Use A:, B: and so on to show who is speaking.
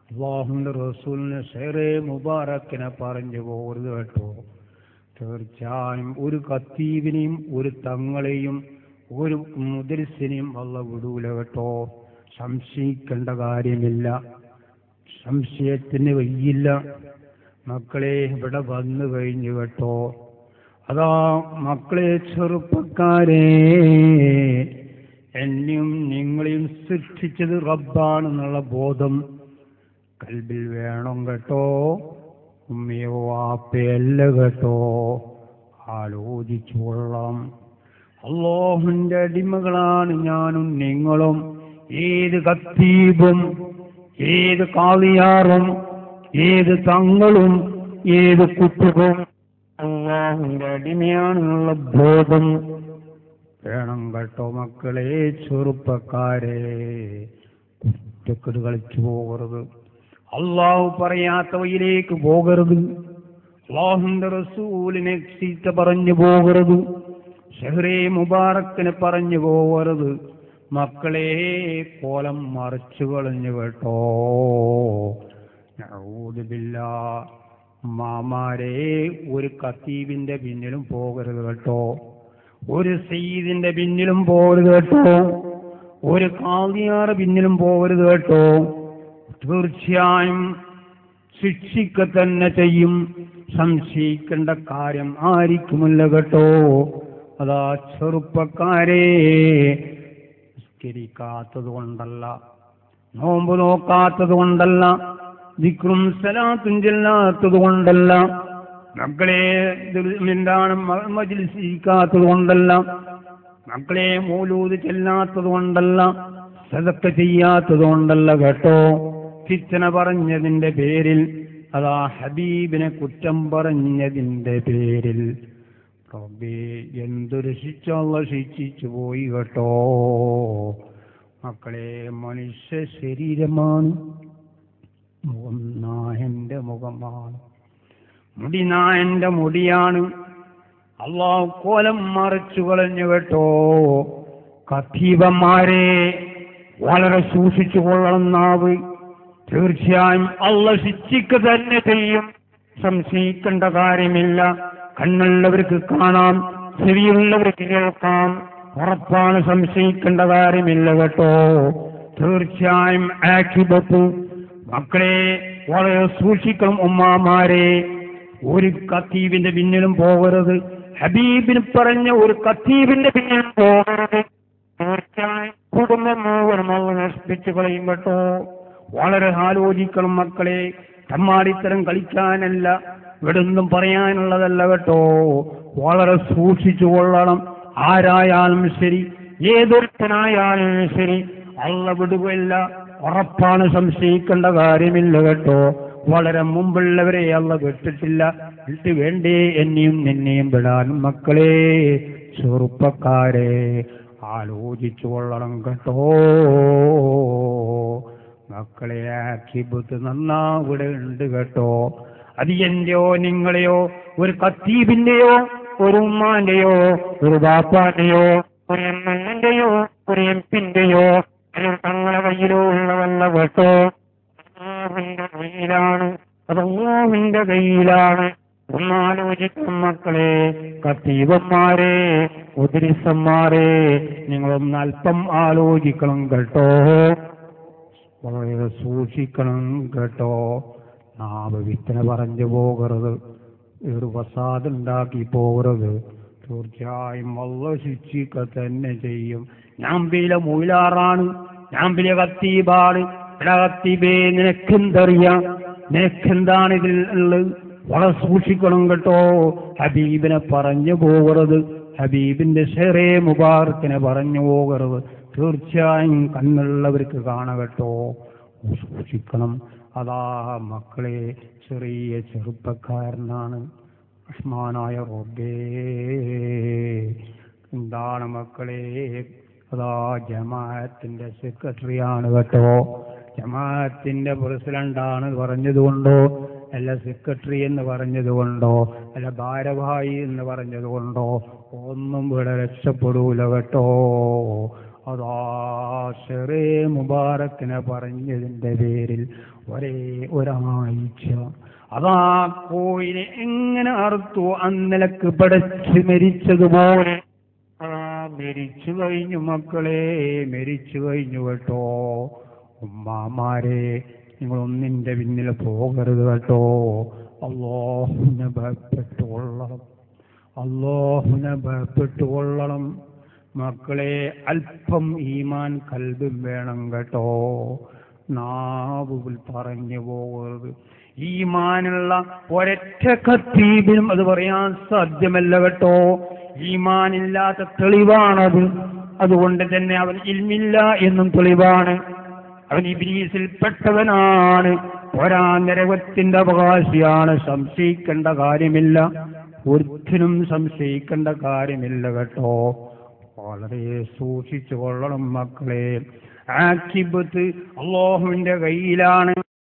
A: അല്ലാഹുവിന്റെ റസൂലിന് ഷെയറെ മുബാറക്കിനെ പറഞ്ഞു പോകരുത് കേട്ടോ. തീർച്ചയായും ഒരു ഖത്തീബിനെയും ഒരു തങ്ങളെയും ഒരു മുദരിസിനെയും അല്ലാഹു വിടൂല കേട്ടോ. സംശയിക്കേണ്ട കാര്യമില്ല, സംശയത്തിന് വയ്യില്ല. മക്കളെ ഇവിടെ വന്നു കഴിഞ്ഞു കേട്ടോ. അതാ മക്കളെ ചെറുപ്പക്കാരെ, എന്നെയും നിങ്ങളെയും സൃഷ്ടിച്ചത് റബ്ബാണെന്നുള്ള ബോധം കൽബിൽ വേണം കേട്ടോ. ഉമ്മയോ വാപ്പയല്ല കേട്ടോ, ആലോചിച്ചു കൊള്ളാം. അല്ലാഹുവിന്റെ അടിമകളാണ് ഞാനും നിങ്ങളും. ഏത് ഖത്തീബും ഏത് കാളിയാറും ഏത് തങ്ങളും ഏത് കുട്ടികളും അല്ലാഹുവിന്റെ അടിമയാണെന്നുള്ള ബോധം വേണം കേട്ടോ. മക്കളെ ചെറുപ്പക്കാരെ, കുറ്റക്കെട് കളിച്ചു പോകരുത്, അള്ളാഹു പറയാത്ത വഴിയിലേക്ക് പോകരുത്, അല്ലാഹുവിന്റെ റസൂലിനെ ചീത്ത പറഞ്ഞു പോകരുത്, ഷെഹ്റെ മുബാറക്കിനെ പറഞ്ഞു പോകരുത്. മക്കളെ കോലം മറിച്ചു കളഞ്ഞു കേട്ടോ. നഊദു ബില്ലാഹ്. മാമാരെ, ഒരു ഖത്തീബിന്റെ പിന്നിലും പോകരുത് കേട്ടോ, ഒരു സയ്യിദിന്റെ പിന്നിലും പോകരുത് കേട്ടോ, ഒരു ഖാദിയാറ് പിന്നിലും പോകരുത് കേട്ടോ. തീർച്ചയായും ശിക്ഷിക്ക തന്നെ ചെയ്യും, സംശയിക്കേണ്ട കാര്യം ആയിരിക്കുമല്ല കേട്ടോ. അതാ ചെറുപ്പക്കാരെ, നിസ്കരിക്കാത്തത് കൊണ്ടല്ല, നോമ്പ് നോക്കാത്തത് കൊണ്ടല്ല, ദിക്റും സലാത്തും ചെല്ലാത്തത് കൊണ്ടല്ല, മക്കളെ എന്താണ് മജ്ലിസിക്കാത്തത് കൊണ്ടല്ല, മക്കളെ മൗലൂദ് ചെല്ലാത്തത് കൊണ്ടല്ല, സദഖ ചെയ്യാത്തത് കൊണ്ടല്ല കേട്ടോ. ഫിത്ന പറഞ്ഞതിന്റെ പേരിൽ, അതാ ഹബീബിനെ കുറ്റം പറഞ്ഞതിന്റെ പേരിൽ റബ്ബേ എന്തൊരു ശിക്ഷ അല്ലാഹു ശിക്ഷിച്ചു പോയി കേട്ടോ. മക്കളെ, മനുഷ്യ ശരീരമാണ്, മുഖം നായന്റെ മുഖമാണ്, മുടി നായന്റെ മുടിയാണ്. അല്ലാഹു കോലം മറിച്ചു കളഞ്ഞു കേട്ടോ. ഖത്തീബന്മാരെ വളരെ സൂക്ഷിച്ചു കൊള്ളണം നാവ്. തീർച്ചയായും അല്ലാഹു ശിക്ഷിക്ക തന്നെ ചെയ്യും, സംശയിക്കേണ്ട കാര്യമില്ല. കണ്ണുള്ളവർക്ക് കാണാം, ചെവിയുള്ളവർക്ക് കേൾക്കാം, ഉറപ്പാണ്, സംശയിക്കേണ്ട കാര്യമില്ല കേട്ടോ. തീർച്ചയായും ആഖിബത്ത്. മക്കളെ വളരെ സൂക്ഷിക്കണം ഉമ്മാമാരെ. ഒരു ഖത്തീബിന്റെ പിന്നിലും പോകരുത്, ഹബീബിന് പറഞ്ഞ ഒരു ഖത്തീബിന്റെ പിന്നിലും പോകരുത്. തീർച്ചയായും കുടുംബം മുഴുവൻ അല്ലാഹു നശിപ്പിച്ചു കളയും കേട്ടോ. വളരെ ആലോചിക്കണം മക്കളെ. തമ്മാടിത്തരം കളിക്കാനല്ല, ഇവിടൊന്നും പറയാനുള്ളതല്ല കേട്ടോ. വളരെ സൂക്ഷിച്ചു കൊള്ളണം. ആരായാലും ശരി, ഏതൊരുത്തനായാലും ശരി, അല്ലാഹു വിടുകയില്ല, ഉറപ്പാണ്, സംശയിക്കേണ്ട കാര്യമില്ല കേട്ടോ. വളരെ മുമ്പുള്ളവരെ അല്ലാഹു വിട്ടിട്ടില്ല, വിട്ട് വേണ്ടേ എന്നെയും നിന്നെയും വിടാൻ. മക്കളെ ചെറുപ്പക്കാരെ, ആലോചിച്ചു കൊള്ളണം കേട്ടോ. മക്കളെ, ആഖിബത്ത് നന്നാ ഇവിടെ ഉണ്ട് കേട്ടോ. അത് എന്റെയോ നിങ്ങളെയോ ഒരു ഖത്തീബിന്റെയോ ഒരു ഉമ്മാന്റെയോ ഒരു ബാപ്പാന്റെയോ ഒരു എംഎൽഎന്റെയോ ഒരു എംപിന്റെയോ ഒരു തങ്ങളെ കയ്യിലോ ഉള്ളതല്ല കേട്ടോ. അല്ലാഹുവിന്റെ കയ്യിലാണ്, അത് അല്ലാഹുവിന്റെ കയ്യിലാണ്. ഒന്നാലോചിക്കും മക്കളെ. ഖത്തീബന്മാരെ, മുദ്രിസന്മാരെ, നിങ്ങളൊന്ന് അല്പം ആലോചിക്കണം കേട്ടോ. വളരെ സൂക്ഷിക്കണം കേട്ടോ. നാവ് വിത്തന പറഞ്ഞു പോകരുത്, ഒരു ഫസാദ് ഉണ്ടാക്കി പോകരുത്. തീർച്ചയായും അല്ലാഹു ശിക്ഷിക്ക തന്നെ ചെയ്യും. ഞാൻ വലിയ മൊയിലാറാണ്, ഞാൻ വലിയ ഖത്തീബാണ്. എടാ ഖത്തീബേ, നിനക്കെന്തറിയാം? നിനക്കെന്താണ് ഇതിൽ ഉള്ളത്? വളരെ സൂക്ഷിക്കണം കേട്ടോ. ഹബീബിനെ പറഞ്ഞു പോകരുത്, ഹബീബിന്റെ ഷെയറെ മുബാറക്കിനെ പറഞ്ഞു പോകരുത്. തീർച്ചയായും കണ്ണുള്ളവർക്ക് കാണകട്ടോ, സൂക്ഷിക്കണം. അതാ മക്കളെ, ചെറിയ ചെറുപ്പക്കാരനാണ്. റഹ്മാനായ റബ്ബേ, എന്താണ് മക്കളെ? അതാ ജമാഅത്തിന്റെ സെക്രട്ടറിയാണ് കേട്ടോ. ജമാഅത്തിന്റെ പ്രസിഡന്റാണ് പറഞ്ഞതുകൊണ്ടോ, അല്ല സെക്രട്ടറി എന്ന് പറഞ്ഞതുകൊണ്ടോ, അല്ല ഭാരവാഹി എന്ന് പറഞ്ഞതുകൊണ്ടോ ഒന്നും ഇവിടെ രക്ഷപ്പെടൂല കേട്ടോ. അതാ ഷെറേ മുബാറക്കിനെ പറഞ്ഞതിൻ്റെ പേരിൽ ഒരാഴ്ച അതാ കോയിനെ എങ്ങനെ അറുത്തു അന്നലക്ക് പടച്ച് മരിച്ചതുപോലെ മരിച്ചു കഴിഞ്ഞു മക്കളെ, മരിച്ചു കഴിഞ്ഞു കേട്ടോ. ഉമ്മാമാരെ നിങ്ങളൊന്നിൻ്റെ പിന്നിൽ പോകരുത് കേട്ടോ. അല്ലാഹുവിനെ ഭയപ്പെട്ടുകൊള്ളണം, അല്ലാഹുവിനെ ഭയപ്പെട്ടുകൊള്ളണം മക്കളെ. അല്പം ഈമാൻ കൽബിൽ വേണം കേട്ടോ. നാവുകൾ പറഞ്ഞു പോകരുത്. ഈമാനുള്ള ഒരൊറ്റ ഖത്തീബിനും അത് പറയാൻ സാധ്യമല്ല കേട്ടോ. ഈമാനില്ലാത്ത തെളിവാണത്. അതുകൊണ്ട് തന്നെ അവൻ ഇൽമില്ല എന്നും തെളിവാണ്. അവൻ ഇബ്ലീസിൽ പെട്ടവനാണ്. നരകത്തിന്റെ അവകാശിയാണ്. സംശയിക്കേണ്ട കാര്യമില്ല, ഒരുത്തിനും സംശയിക്കേണ്ട കാര്യമില്ല കേട്ടോ. വളരെ സൂക്ഷിച്ചു കൊള്ളണം മക്കളെ. ആഖിബത്ത് അല്ലാഹുവിന്റെ കയ്യിലാണ്.